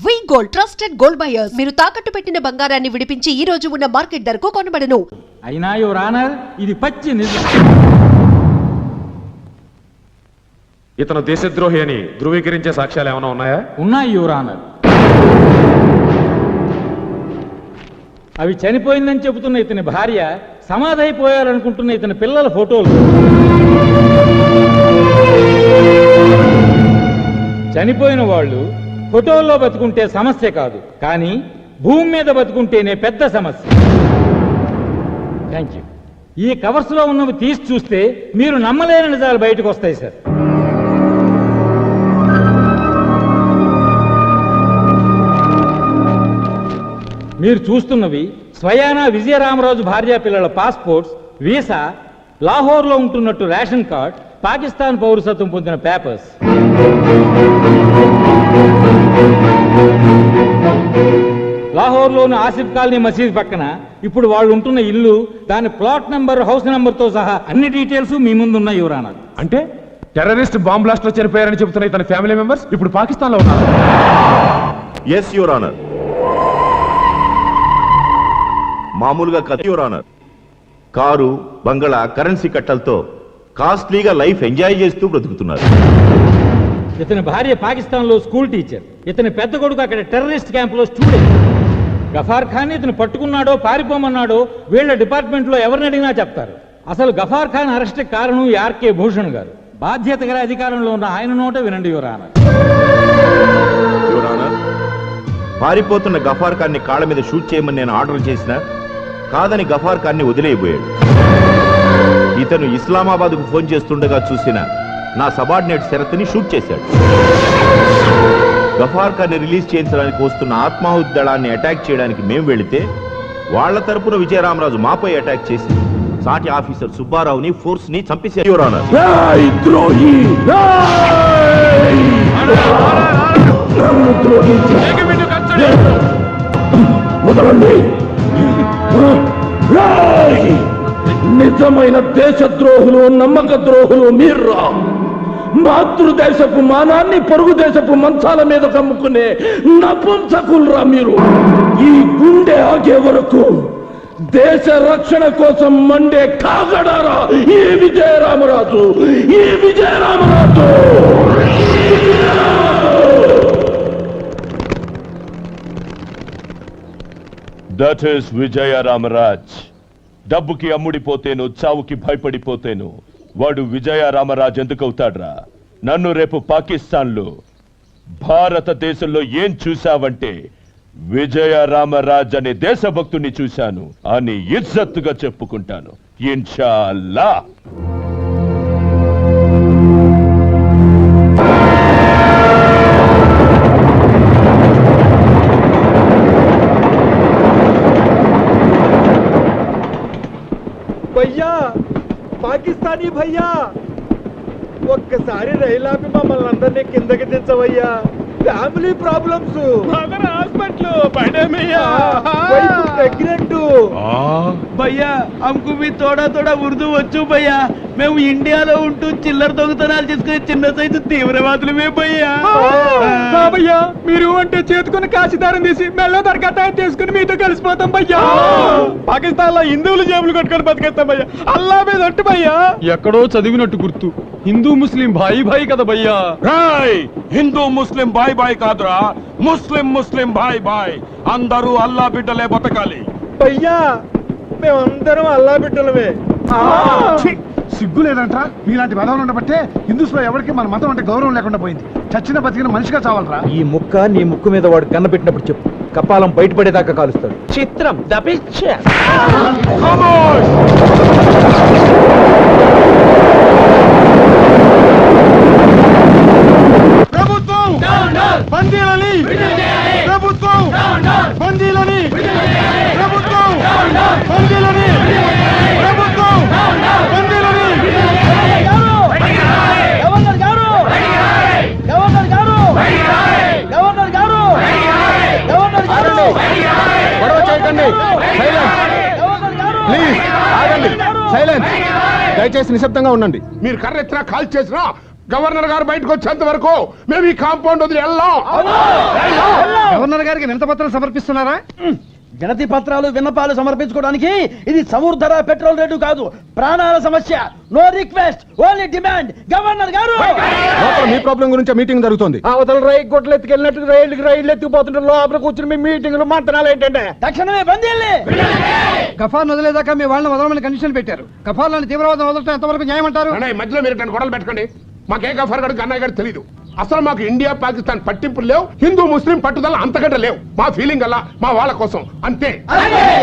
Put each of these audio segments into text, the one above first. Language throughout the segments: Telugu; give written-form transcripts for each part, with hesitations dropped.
వి గోల్డ్ ట్రస్టెడ్ గోల్డ్ బయర్స్ మీరు తాకట్టు పెట్టిన బంగారాన్ని విడిపించి ఈ రోజు ఉన్న మార్కెట్ ధరకు కొనబడను. అయినా యువర్ ఆనర్ ఇది పచ్చి నిజం. ఇతను దేశద్రోహి అని ధృవీకరించే సాక్ష్యాలు ఏమైనా ఉన్నాయా? ఉన్నాయి యువర్ ఆనర్. అవి చనిపోయిందని చెబుతున్న ఇతని భార్య, సమాధైపోయారనుకుంటున్న ఇతని పిల్లల ఫోటోలు, చనిపోయిన వాళ్ళు ఫోటోల్లో బతుకుంటే సమస్య కాదు, కానీ భూమి మీద బతుకుంటేనే పెద్ద సమస్య. Thank you. ఈ కవర్స్లో ఉన్నవి తీసి చూస్తే మీరు నమ్మలేని నిజాలు బయటకు వస్తాయి సార్. మీరు చూస్తున్నవి స్వయానా విజయరామరాజు భార్యా పిల్లల పాస్పోర్ట్స్, వీసా, లాహోర్లో ఉంటున్నట్టు రేషన్ కార్డ్, పాకిస్తాన్ పౌరసత్వం పొందిన పేపర్స్. లాహోర్లోని ఆసిఫ్ కాలనీ మసీద్ పక్కన ఇప్పుడు వాళ్ళు ఉంటున్న ఇల్లు, దాని ప్లాట్ నెంబర్, హౌస్ నెంబర్తో సహా అన్ని డీటెయిల్స్ మీ ముందు ఉన్నాయి యువర్ ఆనర్. అంటే టెర్రరిస్ట్ బాంబ్ బ్లాస్ట్ లో చనిపోయారని చెబుతున్న ఇతని ఫ్యామిలీ మెంబర్స్ ఇప్పుడు పాకిస్తాన్ లో ఉన్నారు. Yes your honour. మామూలుగా కథ యువర్ ఆనర్. కారు, బంగళా, కరెన్సీ కట్టలతో కాస్ట్లీగా లైఫ్ ఎంజాయ్ చేస్తూ బ్రతుకుతున్నారు. ఇతని భార్య పాకిస్తాన్ లో స్కూల్ టీచర్, ఇతని పెద్ద కొడుకు అక్కడ టెర్రరిస్ట్ క్యాంప్ లో స్టూడెంట్. గఫార్ ఖాన్ ఇతను పట్టుకున్నాడో పారిపోమన్నాడో వీళ్ళ డిపార్ట్మెంట్ లో ఎవరిని అడిగినా చెప్తారు. అసలు గఫార్ ఖాన్ అరెస్ట్ కారణం ఆర్కే భూషణ్ గారు. బాధ్యత గల అధికారంలో ఉన్న ఆయన నోట వినండి యువర్ ఆనర్. యువర్ ఆనర్, పారిపోతున్న గఫార్ ఖాన్ ని కాళ్ళ మీద షూట్ చేయమని నేను ఆర్డర్ చేసినా కాదని గఫార్ ఖాన్ ని వదిలేయబోయాడు. ఇతను ఇస్లామాబాద్ కు ఫోన్ చేస్తుండగా చూసిన నా సబార్డినేట్ శరత్ని షూట్ చేశాడు. గఫార్ ఖాన్ ని రిలీజ్ చేయించడానికి వస్తున్న ఆత్మాహుతి దళాన్ని అటాక్ చేయడానికి మేము వెళితే వాళ్ల తరపున విజయరామరాజు మాపై అటాక్ చేసి సాటి ఆఫీసర్ సుబ్బారావుని ఫోర్స్ ని చంపేశారు యువర్ ఆనర్. నిజమైన దేశద్రోహులు, నమ్మక ద్రోహులు మీర్రా. మాతృదేశపు మానాన్ని పొరుగు దేశపు మంచాల మీద కమ్ముకునే నపుంసకుల్రా మీరు. ఈ గుండె ఆగే వరకు దేశ రక్షణ కోసం మండే కాగడారా ఈ విజయరామరాజు. ఈ విజయరామరాజు దట్ ఈస్ విజయరామరాజ్. డబ్బుకి అమ్ముడిపోతేను, చావుకి భయపడిపోతేను వాడు విజయరామరాజ్ ఎందుకవుతాడ్రా? నన్ను రేపు పాకిస్తాన్లో, భారతదేశంలో ఏం చూశావంటే విజయరామరాజ్ అనే దేశభక్తుని చూశాను అని ఇజ్జత్తుగా చెప్పుకుంటాను ఇన్షాల్లా. భయ్యా, పాకిస్తానీ భయ్యా, ఒక్కసారి రైలాపి మమ్మల్ని అందరినీ కిందకి తెచ్చవయ్యా. Family problems, hospital pregnant. భయ్యా హమ్కు మీ తోడా తోడా ఉర్దూ వచ్చు భయ్యా. మేము ఇండియాలో ఉంటూ చిల్లర దొంగతనాలు చేసుకునే చిన్న సైజు తీవ్రవాదులమే భయ్యా. భయ్యా మీరు అంటే చేతుకుని కాశీదారం తీసి మెల్ల దరకట్ట తీసుకుని మీతో కలిసిపోతాం భయ్యా. పాకిస్తాన్ లో హిందువులు జేబులు కట్టుకొని బతికేస్తాం భయ్యా. అల్లా మీద ఒట్టు భయ్యా. ఎక్కడో చదివినట్టు గుర్తు, హిందూ ముస్లిం భాయి భాయి కదా భయ్యా. హిందూ ముస్లిం భాయ్ భాయ్ కాదురా, ముస్లిం ముస్లిం భాయ్ భాయ్. అందరూ అల్లా బిడ్డలే బతకాలి భయ్యా. మేమందరం అల్లా బిడ్డలమే. సిగ్గు లేదంటరా మీలాంటి బలవలు ఉండబట్టే హిందూస్ లో ఎవరికి మన మతం అంటే గౌరవం లేకుండా పోయింది. చచ్చిన బతికిన మనిషిగా చావాలరా. ఈ ముక్క నీ ముక్కు మీద వాడు కన్న పెట్టినప్పుడు చెప్పు, కపాలం బయటపడేదాకా కాలుస్తాడు. చిత్రం ప్రభుత్వం బందీలని, ప్రభుత్వం బందీలని, ప్రభుత్వం బందీలని, ప్రభుత్వం బందీలని. గవర్నర్ గారు, గవర్నర్ గారు, గవర్నర్ గారు, గవర్నర్ గారు, గొడవ చేయకండి. ప్లీజ్ ఆగండి. సైలెన్స్. దయచేసి నిశ్శబ్దంగా ఉండండి. మీరు కర్రెత్తినా కాల్ చేసినా గవర్నర్ గారు బయటకు వచ్చేంత వరకు మేము ఈ కాంపౌండ్ వదిలి వెళ్ళాం. గవర్నర్కి వినతపత్రం సమర్పిస్తున్నారా? వినతి పత్రాలు విన్నపాలు సమర్పించుకోవడానికి ఇది సముద్ర పెట్రోల్ రేటు కాదు, ప్రాణాల సమస్య. No request, only demand. Governor గారు, మీ ప్రాబ్లం గురించి మీటింగ్ జరుగుతుంది. అవతల రైలు గొడ్లు ఎత్తుకెళ్ళినట్టు రైలు ఎత్తుకుపోతుంటే లోపల కూర్చుని మీ మీటింగ్లు మంతనాలు ఏంటంటే తక్షణమే బందీల్ని. గఫార్ వదిలేదాకా మీ వాళ్ళని వదలమని కండిషన్ పెట్టారు. గఫార్లను తీవ్రవాదం వదలటం ఎంతవరకు న్యాయం అంటారు? మధ్యలో మీరు గొడవలు పెట్టకండి. మాకే గఫార్ గడు అన్నయ్య గారు తెలియదు. అసలు మాకు ఇండియా పాకిస్తాన్ పట్టింపులు లేవు, హిందూ ముస్లిం పట్టుదల అంతకంటే లేవు. మా ఫీలింగ్ అలా మా వాళ్ళ కోసం అంతే.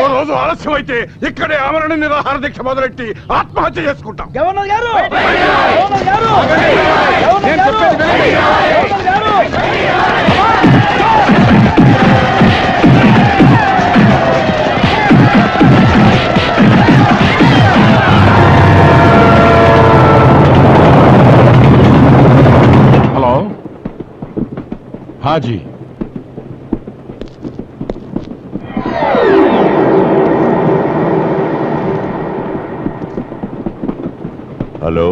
ఓ రోజు ఆలస్యం అయితే ఇక్కడే ఆమరణ నిరాహార దీక్ష మొదలెట్టి ఆత్మహత్య చేసుకుంటాం. గవర్నర్ గారు, గవర్నర్ గారు, గవర్నర్ గారు, గవర్నర్ గారు. Hello Haji, hello,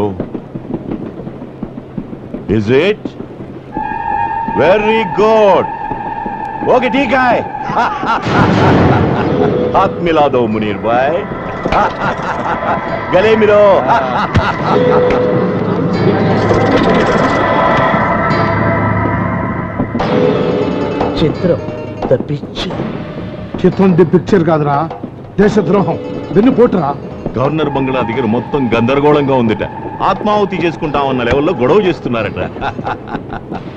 is it very good? Okay, ठीक है. हाथ मिला दो मुनीर भाई, गले मिलो. చిత్రం ద పిక్చర్. చిత్రం ది పిక్చర్ కాదురా, దేశద్రోహం, వెన్నుపోటురా. గవర్నర్ బంగ్లా దగ్గర మొత్తం గందరగోళంగా ఉందిట. ఆత్మాహుతి చేసుకుంటామన్న లెవెల్లో గొడవ చేస్తున్నారట.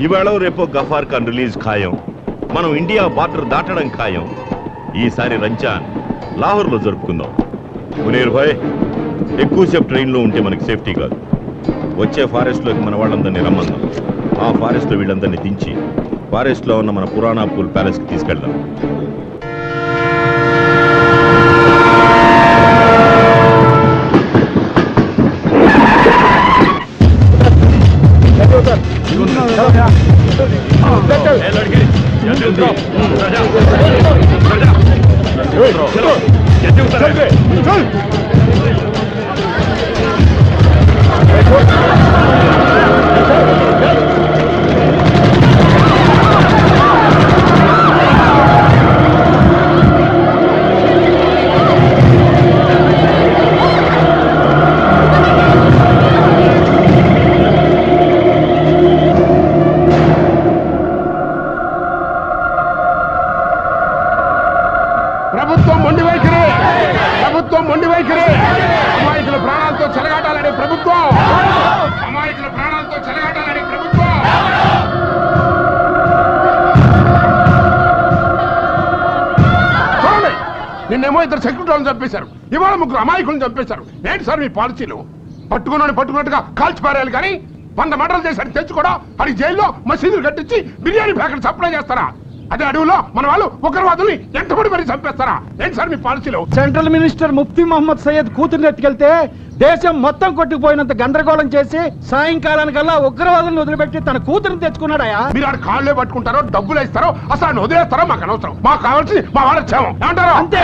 ఇవాళ రేపో గఫార్ ఖాన్ రిలీజ్ ఖాయం. మనం ఇండియా బార్డర్ దాటడం ఖాయం. ఈసారి రంజాన్ లాహోర్లో జరుపుకుందాం. మునీర్ భాయ్, ఎక్కువసేపు ట్రైన్లో ఉంటే మనకి సేఫ్టీ కాదు. వచ్చే ఫారెస్ట్లోకి మన వాళ్ళందరినీ రమ్మందాం. ఆ ఫారెస్ట్లో వీళ్ళందరినీ దించి ఫారెస్ట్లో ఉన్న మన పురాణా పూల్ ప్యాలెస్కి తీసుకెళ్దాం. ప్రభుత్వం మొండి వైఖరి, ప్రభుత్వం మొండి వైఖరి. అమాయకుల ప్రాణాలతో చెలగాటాలని ప్రభుత్వం, అమాయకుల ప్రాణాలతో చెలగాటాలని ప్రభుత్వం. చూడండి, నిన్నేమో ఇద్దరు సెక్యూరిటీ వాళ్ళని చంపేశారు, ఇవాళ ముగ్గురు అమాయకులను చంపేశారు. ఏంటి సార్ మీ పాలసీలు? పట్టుకున్నాడు పట్టుకున్నట్టుగా కాల్చి పారేయాలి కానీ 100 మర్డర్లు చేశాడు తెచ్చుకోవడం, అది జైల్లో మసీదులు కట్టించి బిర్యానీ ప్యాకెట్ సప్లై చేస్తారా? అదే అడవులో మన వాళ్ళు ఉగ్రవాదుల్ని ఎంతమంది మరి చంపేస్తారా? ఏంటి సార్ మీ పాలసీలో? సెంట్రల్ మినిస్టర్ ముఫ్తీ మహమ్మద్ సయ్యద్ కూతుర్ని ఎత్తుకెళ్తే దేశం మొత్తం కొట్టుకుపోయినంత గందరగోళం చేసి సాయంకాలానికల్లా ఉగ్రవాదులను వదిలిపెట్టి తన కూతురుని తెచ్చుకున్నాడయా. మీరు ఆడ కాళ్ళే పట్టుకుంటారో డబ్బులు ఇస్తారో అసలు ఆయన వదిలేస్తారో మాకు అనవసరం. మాకు కావాల్సింది మా వాళ్ళ క్షేమం. ఏమంటారు? అంతే.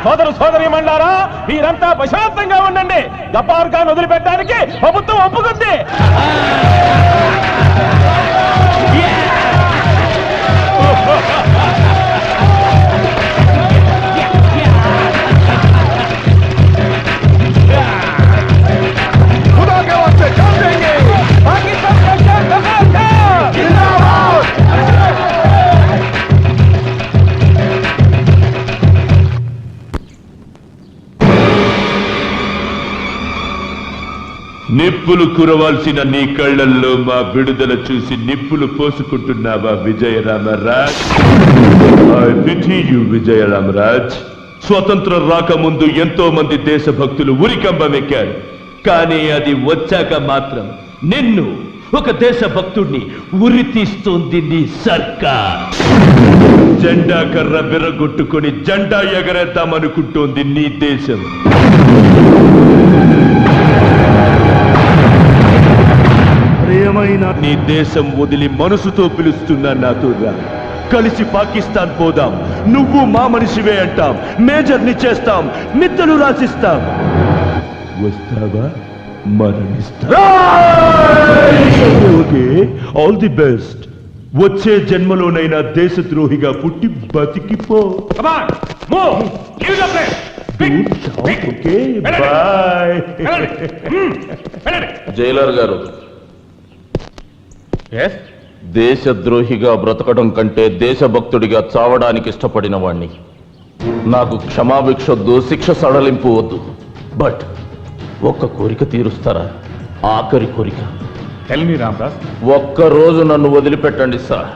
సోదరు సోదరి మండారా, మీరంతా ప్రశాంతంగా ఉండండి. గఫార్ ఖాన్ వదిలిపెట్టడానికి ప్రభుత్వం ఒప్పుకుంది. నిప్పులు కురవాల్సిన నీ కళ్ళల్లో మా విడుదల చూసి నిప్పులు పోసుకుంటున్నావా Vijayaramaraj? I pity you Vijayaramaraj. స్వతంత్రం రాకముందు ఎంతో మంది దేశభక్తులు ఉరికంబమెక్కారు, కానీ అది వచ్చాక మాత్రం నిన్ను ఒక దేశభక్తుడిని ఉరి తీస్తోంది నీ సర్కార్. జెండా కర్ర విరగొట్టుకొని జెండా ఎగరేద్దామనుకుంటోంది నీ దేశం. ఏమైనా నీ దేశం వదిలి మనసుతో పిలుస్తున్నా నాతో రా. కలిసి పాకిస్తాన్ పోదాం. నువ్వు మా మనిషివే అంటాం, మేజర్ని చేస్తాం, మిద్దలు రాసిస్తాం. వస్తావా? మరణిస్తా. Okay, all the best. వచ్చే జన్మలోనైనా దేశద్రోహిగా పుట్టి బతికిపో. Okay, bye. జైలర్ గారు, దేశద్రోహిగా బ్రతకడం కంటే దేశభక్తుడిగా చావడానికి ఇష్టపడిన వాణ్ణి. నాకు క్షమాభిక్షొద్దు, శిక్ష సడలింపు వద్దు. బట్ ఒక్క కోరిక తీరుస్తారా? ఆఖరి కోరిక. ఒక్కరోజు నన్ను వదిలిపెట్టండి సార్.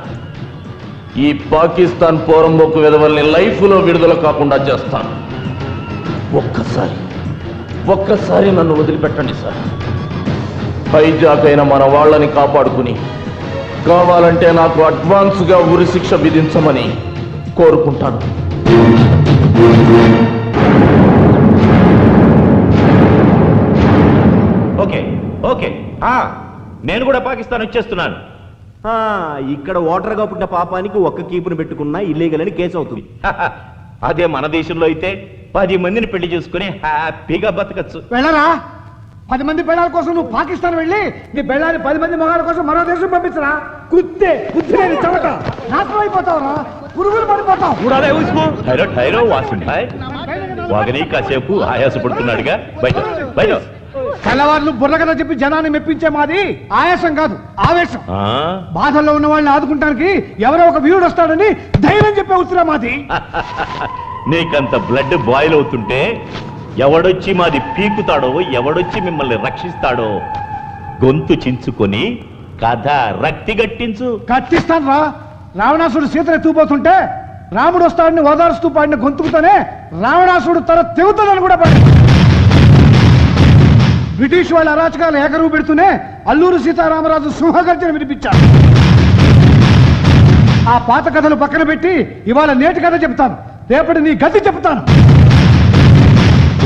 ఈ పాకిస్తాన్ పోరంబోకు విధవల్ని లైఫ్లో విడుదల కాకుండా చేస్తాను. ఒక్కసారి నన్ను వదిలిపెట్టండి సార్. హైజాక్ అయిన మన వాళ్ళని కాపాడుకుని కావాలంటే నాకు అడ్వాన్స్గా ఉరి శిక్ష విధించమని కోరుకుంటాను. ఓకే ఓకే నేను కూడా పాకిస్తాన్ వచ్చేస్తున్నాను. ఇక్కడ ఓటర్గా పుట్టిన పాపానికి ఒక్క కీపును పెట్టుకున్నా ఇల్లీగల్ అని కేసు అవుతుంది. అదే మన దేశంలో అయితే 10 మందిని పెళ్లి చేసుకుని హ్యాపీగా బతకచ్చు. వెళ్ళరా? 10 మంది పెళ్ళాల కోసం నువ్వు పాకిస్తాన్ వెళ్ళి నీ పెళ్ళాన్ని 10 మంది మగాళ్ళ కోసం మరో దేశం పంపించరా? కుత్తే చెమట నాశనం అయిపోతావురా, పురుగులు పడిపోతావు. వాసిం భాయ్ వాగని కాసేపు ఆయాసపడుతున్నాడుగా, బయట తెల్లవారులు బుర్ర కథ చెప్పి జనాన్ని మెప్పించే మాది ఆయాసం కాదు, ఆవేశం. బాధల్లో ఉన్న వాళ్ళని ఆదుకుంటానికి ఎవరో ఒక వీరుడు వస్తాడని ధైర్యం చెప్పే ఉత్తరా మాది. నీకంత బ్లడ్ బాయిల్ అవుతుంటే ఎవడొచ్చి మాది పీకుతాడో, ఎవడొచ్చి మిమ్మల్ని రక్షిస్తాడో గొంతు చించుకొని కథ రక్తి గట్టించు. కట్టిస్తాను రా. రావణాసుడు సీతను ఎత్తుకుపోతుంటే రాముడు వస్తాడని ఓదారుస్తూ పాడిన గొంతుకుతోనే రావణాసుడు తన తెగుతుందని కూడా పాడి బ్రిటిష్ వాళ్ళ అరాచకాలు ఏకరువు పెడుతూనే అల్లూరు సీతారామరాజు సింహగర్జన వినిపించారు. ఆ పాత కథలు పక్కన పెట్టి ఇవాళ నేటి కథ చెప్తాను, రేపటి నీ గతి చెప్తాను.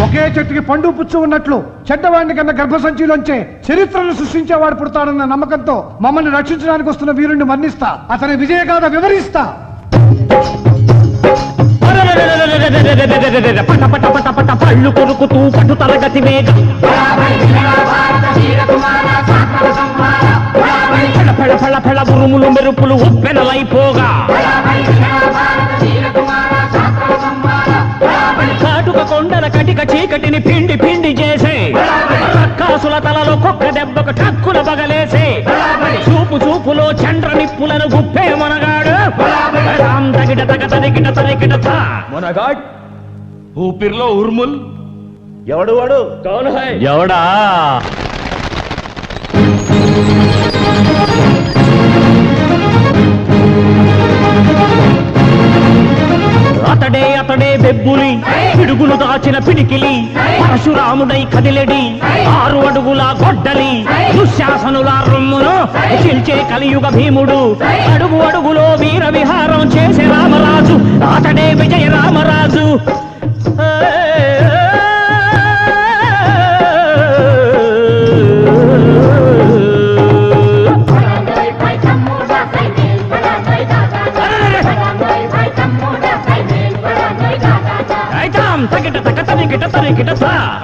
ఒకే చెట్టుకి పండు పుచ్చు ఉన్నట్లు చెడ్డవాడిని కన్నా గర్భసంచిలోంచే చరిత్రను సృష్టించేవాడు పుడతాడన్న నమ్మకంతో మమ్మల్ని రక్షించడానికి వస్తున్న వీరుణ్ణి వర్ణిస్తా, అతని విజయగాథ వివరిస్తా. పళ్ళు కొరుకుతూ పట్టు తరగతి వేగ ఫళ ఫళ ఉరుములు మెరుపులు ఉప్పెనలైపోగా కాటుక కొండల కటిక చీకటిని పిండి పిండి చేసే రక్కాసుల తలలో కుక్క దెబ్బకు టక్కుల బగలేసే చూపులో చండ్ర నిప్పులను గుప్పే మనగాడు మొనగాడ్ ఊపిరిలో ఉర్ముల్. ఎవడు వాడు? ఎవడా? అతడే బెబ్బులి, పిడుగులు దాచిన పిడికిలి, పరశురాముడై కదిలెడి 6 అడుగుల గొడ్డలి, దుశ్శాసనుల రొమ్మును చిల్చే కలియుగ భీముడు, అడుగు అడుగులో వీర విహారం చేసే రామరాజు, అతడే విజయ రామరాజు.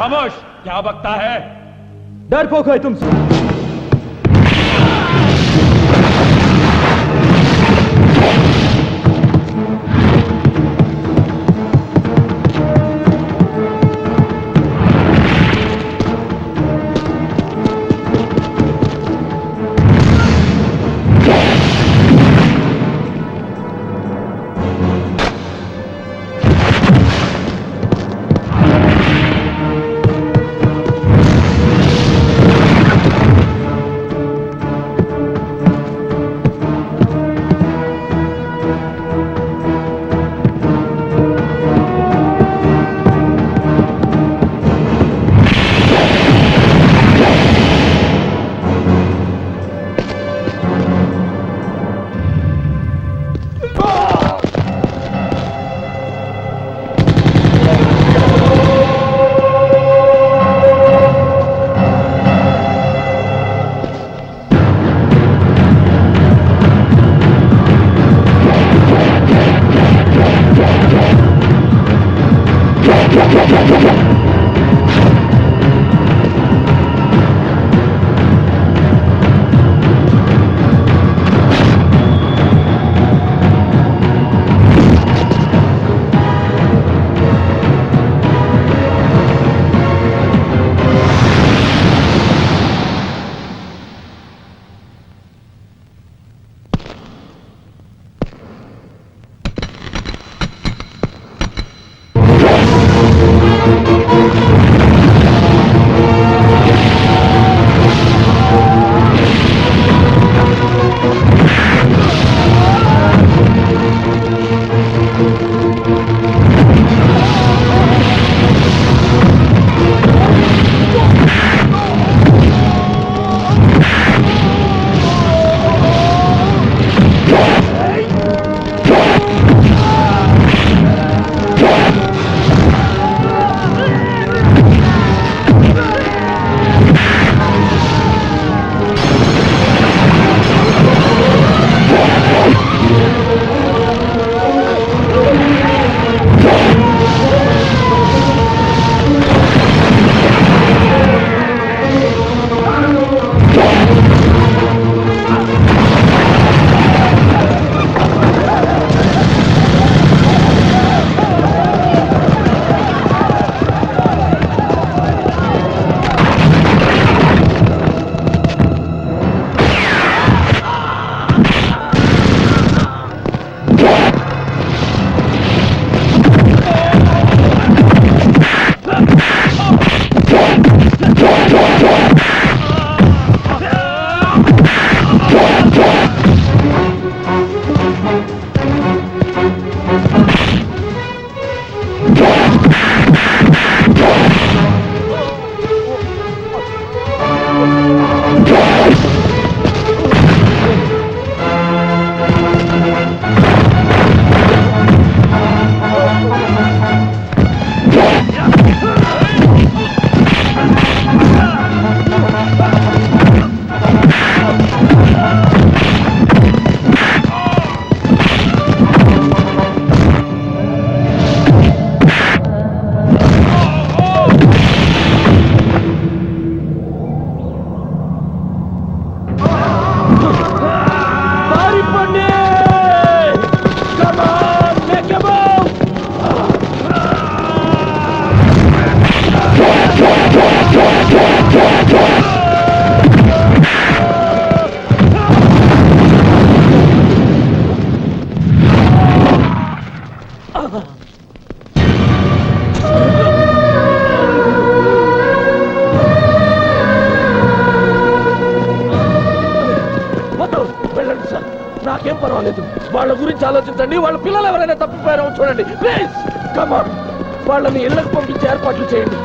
खामोश, क्या बकता है? डरपोक है तुमसे। పారిపోండి! Come on, make a move! వద్దు, వెళ్ళండి సార్, నాకేం పర్వాలేదు. వాళ్ళ గురించి ఆలోచించండి. వాళ్ళ పిల్లలు ఎవరైనా తప్పిపోయారో చూడండి ప్లీజ్. కమాన్, వాళ్ళని ఇళ్ళకి పంపించే ఏర్పాట్లు చేయండి.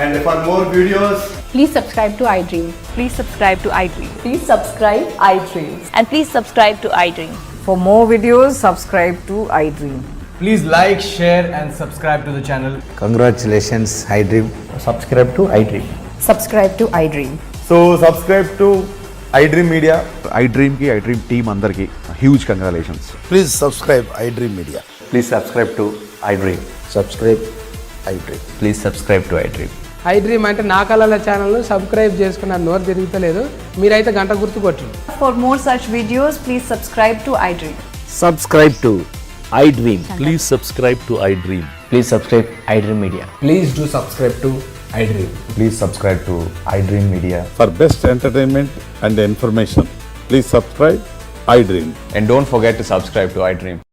And for more videos, Please subscribe to iDream. Please subscribe to iDream. Please subscribe iDream. And please subscribe to iDream. For more videos, subscribe to iDream. please like, share and subscribe to the channel. Congratulations iDream. Subscribe to iDream. Subscribe to iDream. So subscribe to iDream Media. iDream కి iDream టీమ్ అందరికి huge congratulations. Please subscribe iDream Media. Please subscribe to iDream. Subscribe iDream. Please subscribe to iDream. iDream అంటే నా కళల ఛానల్ను సబ్స్క్రైబ్ చేసుకున్న నోరు తిరుగుతలేదు. మీరైతే గంట గుర్తు కొట్టండి. For more such videos, please subscribe to iDream. Subscribe to iDream. Please subscribe to iDream. Please subscribe iDream Media. Please do subscribe to iDream. Please subscribe to iDream media. For best entertainment and information, please subscribe iDream. And don't forget to subscribe to iDream.